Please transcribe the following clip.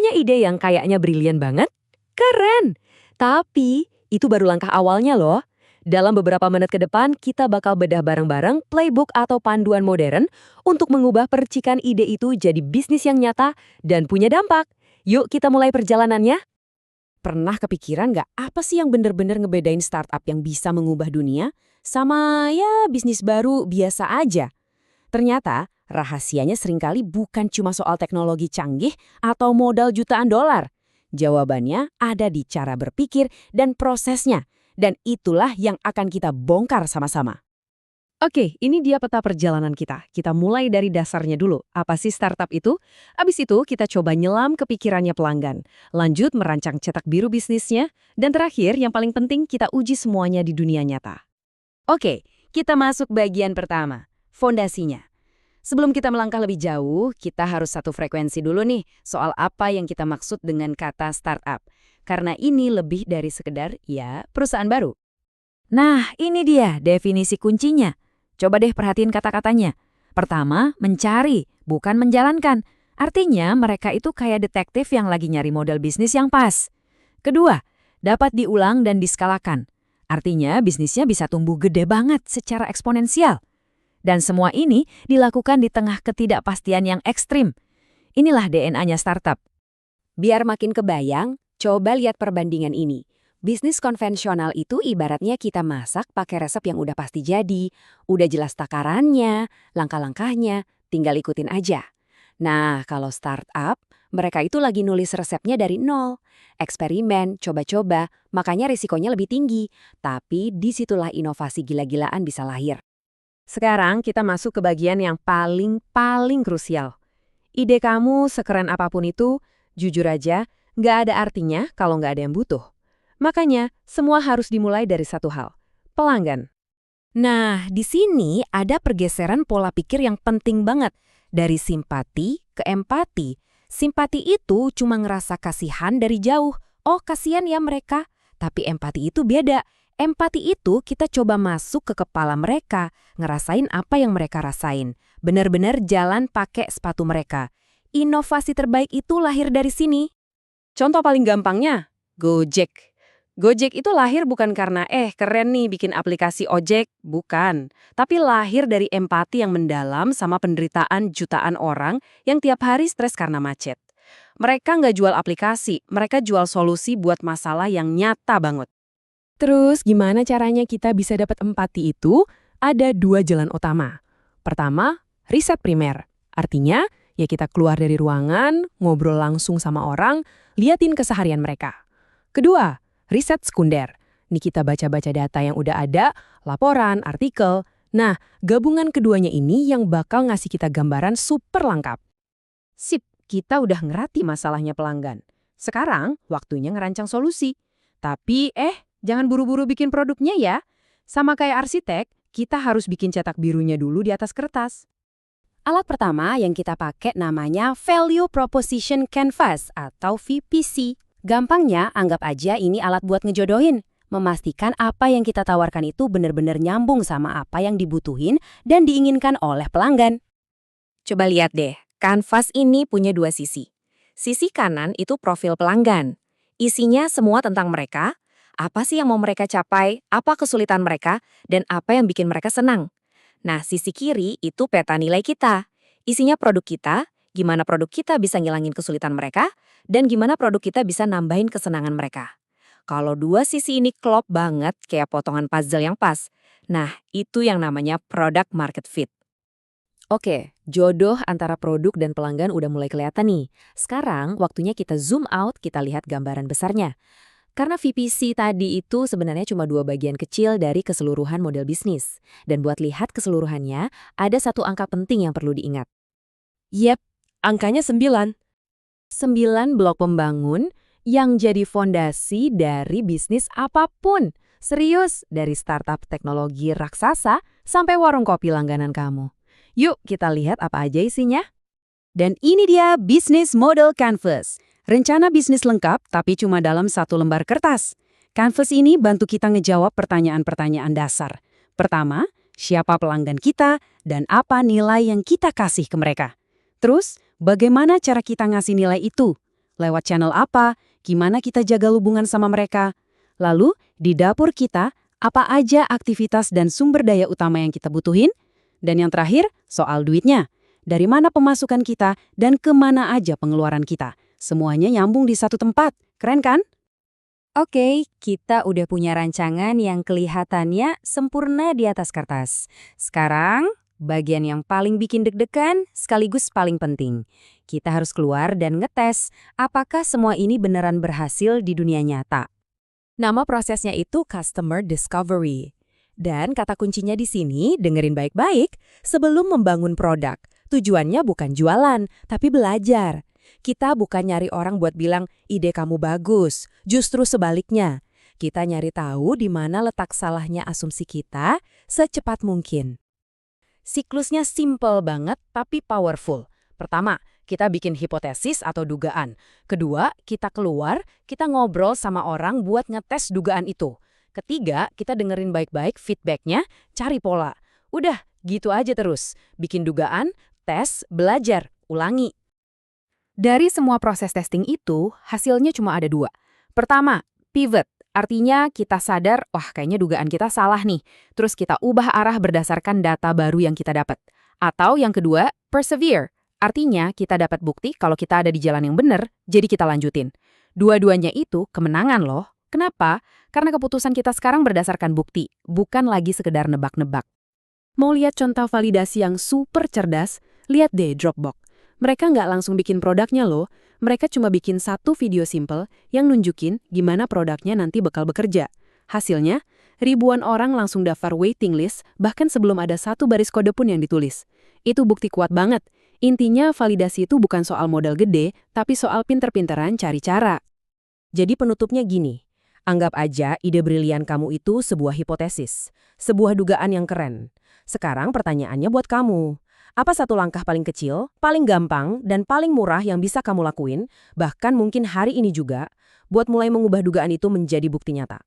Punya ide yang kayaknya brilian banget? Keren! Tapi, itu baru langkah awalnya loh. Dalam beberapa menit ke depan, kita bakal bedah bareng-bareng playbook atau panduan modern untuk mengubah percikan ide itu jadi bisnis yang nyata dan punya dampak. Yuk kita mulai perjalanannya. Pernah kepikiran nggak apa sih yang bener-bener ngebedain startup yang bisa mengubah dunia sama ya bisnis baru biasa aja? Ternyata rahasianya seringkali bukan cuma soal teknologi canggih atau modal jutaan dolar. Jawabannya ada di cara berpikir dan prosesnya. Dan itulah yang akan kita bongkar sama-sama. Oke, ini dia peta perjalanan kita. Kita mulai dari dasarnya dulu. Apa sih startup itu? Abis itu kita coba nyelam ke pikirannya pelanggan. Lanjut merancang cetak biru bisnisnya. Dan terakhir, yang paling penting kita uji semuanya di dunia nyata. Oke, kita masuk bagian pertama, fondasinya. Sebelum kita melangkah lebih jauh, kita harus satu frekuensi dulu nih soal apa yang kita maksud dengan kata startup. Karena ini lebih dari sekedar, ya, perusahaan baru. Nah, ini dia definisi kuncinya. Coba deh perhatiin kata-katanya. Pertama, mencari, bukan menjalankan. Artinya mereka itu kayak detektif yang lagi nyari model bisnis yang pas. Kedua, dapat diulang dan diskalakan. Artinya bisnisnya bisa tumbuh gede banget secara eksponensial. Dan semua ini dilakukan di tengah ketidakpastian yang ekstrim. Inilah DNA-nya startup. Biar makin kebayang, coba lihat perbandingan ini. Bisnis konvensional itu ibaratnya kita masak pakai resep yang udah pasti jadi, udah jelas takarannya, langkah-langkahnya, tinggal ikutin aja. Nah, kalau startup, mereka itu lagi nulis resepnya dari nol. Eksperimen, coba-coba, makanya risikonya lebih tinggi. Tapi disitulah inovasi gila-gilaan bisa lahir. Sekarang kita masuk ke bagian yang paling krusial. Ide kamu sekeren apapun itu, jujur aja, nggak ada artinya kalau nggak ada yang butuh. Makanya, semua harus dimulai dari satu hal, pelanggan. Nah, di sini ada pergeseran pola pikir yang penting banget. Dari simpati ke empati. Simpati itu cuma ngerasa kasihan dari jauh. Oh, kasihan ya mereka. Tapi empati itu beda. Empati itu kita coba masuk ke kepala mereka, ngerasain apa yang mereka rasain. Benar-benar jalan pakai sepatu mereka. Inovasi terbaik itu lahir dari sini. Contoh paling gampangnya, Gojek. Gojek itu lahir bukan karena keren nih bikin aplikasi ojek, bukan. Tapi lahir dari empati yang mendalam sama penderitaan jutaan orang yang tiap hari stres karena macet. Mereka nggak jual aplikasi, mereka jual solusi buat masalah yang nyata banget. Terus gimana caranya kita bisa dapat empati itu? Ada dua jalan utama. Pertama, riset primer. Artinya, ya kita keluar dari ruangan, ngobrol langsung sama orang, liatin keseharian mereka. Kedua, riset sekunder. Nih kita baca-baca data yang udah ada, laporan, artikel. Nah, gabungan keduanya ini yang bakal ngasih kita gambaran super lengkap. Sip, kita udah ngerti masalahnya pelanggan. Sekarang, waktunya ngerancang solusi. Tapi, jangan buru-buru bikin produknya ya. Sama kayak arsitek, kita harus bikin cetak birunya dulu di atas kertas. Alat pertama yang kita pakai namanya Value Proposition Canvas atau VPC. Gampangnya, anggap aja ini alat buat ngejodohin. Memastikan apa yang kita tawarkan itu benar-benar nyambung sama apa yang dibutuhin dan diinginkan oleh pelanggan. Coba lihat deh, kanvas ini punya dua sisi. Sisi kanan itu profil pelanggan. Isinya semua tentang mereka, apa sih yang mau mereka capai, apa kesulitan mereka, dan apa yang bikin mereka senang. Nah, sisi kiri itu peta nilai kita. Isinya produk kita, gimana produk kita bisa ngilangin kesulitan mereka, dan gimana produk kita bisa nambahin kesenangan mereka. Kalau dua sisi ini klop banget kayak potongan puzzle yang pas, nah itu yang namanya product market fit. Oke, jodoh antara produk dan pelanggan udah mulai kelihatan nih. Sekarang waktunya kita zoom out, kita lihat gambaran besarnya. Karena VPC tadi itu sebenarnya cuma dua bagian kecil dari keseluruhan model bisnis. Dan buat lihat keseluruhannya, ada satu angka penting yang perlu diingat. Yep, angkanya 9. 9 blok pembangun yang jadi fondasi dari bisnis apapun. Serius, dari startup teknologi raksasa sampai warung kopi langganan kamu. Yuk kita lihat apa aja isinya. Dan ini dia Business Model Canvas. Rencana bisnis lengkap tapi cuma dalam satu lembar kertas. Canvas ini bantu kita ngejawab pertanyaan-pertanyaan dasar. Pertama, siapa pelanggan kita dan apa nilai yang kita kasih ke mereka. Terus, bagaimana cara kita ngasih nilai itu? Lewat channel apa? Gimana kita jaga hubungan sama mereka? Lalu, di dapur kita, apa aja aktivitas dan sumber daya utama yang kita butuhin? Dan yang terakhir, soal duitnya. Dari mana pemasukan kita dan kemana aja pengeluaran kita? Semuanya nyambung di satu tempat. Keren kan? Oke, kita udah punya rancangan yang kelihatannya sempurna di atas kertas. Sekarang, bagian yang paling bikin deg-degan sekaligus paling penting. Kita harus keluar dan ngetes apakah semua ini beneran berhasil di dunia nyata. Nama prosesnya itu Customer Discovery. Dan kata kuncinya di sini, dengerin baik-baik, sebelum membangun produk. Tujuannya bukan jualan, tapi belajar. Kita bukan nyari orang buat bilang, ide kamu bagus. Justru sebaliknya. Kita nyari tahu di mana letak salahnya asumsi kita secepat mungkin. Siklusnya simple banget tapi powerful. Pertama, kita bikin hipotesis atau dugaan. Kedua, kita keluar, kita ngobrol sama orang buat ngetes dugaan itu. Ketiga, kita dengerin baik-baik feedbacknya, cari pola. Udah, gitu aja terus. Bikin dugaan, tes, belajar, ulangi. Dari semua proses testing itu, hasilnya cuma ada 2. Pertama, pivot. Artinya kita sadar, wah kayaknya dugaan kita salah nih. Terus kita ubah arah berdasarkan data baru yang kita dapat. Atau yang kedua, persevere. Artinya kita dapat bukti kalau kita ada di jalan yang benar, jadi kita lanjutin. Dua-duanya itu kemenangan loh. Kenapa? Karena keputusan kita sekarang berdasarkan bukti, bukan lagi sekedar nebak-nebak. Mau lihat contoh validasi yang super cerdas? Lihat deh Dropbox. Mereka nggak langsung bikin produknya loh, mereka cuma bikin satu video simple yang nunjukin gimana produknya nanti bakal bekerja. Hasilnya, ribuan orang langsung daftar waiting list bahkan sebelum ada satu baris kode pun yang ditulis. Itu bukti kuat banget. Intinya validasi itu bukan soal modal gede, tapi soal pinter-pinteran cari cara. Jadi penutupnya gini, anggap aja ide brilian kamu itu sebuah hipotesis, sebuah dugaan yang keren. Sekarang pertanyaannya buat kamu. Apa satu langkah paling kecil, paling gampang, dan paling murah yang bisa kamu lakuin, bahkan mungkin hari ini juga, buat mulai mengubah dugaan itu menjadi bukti nyata?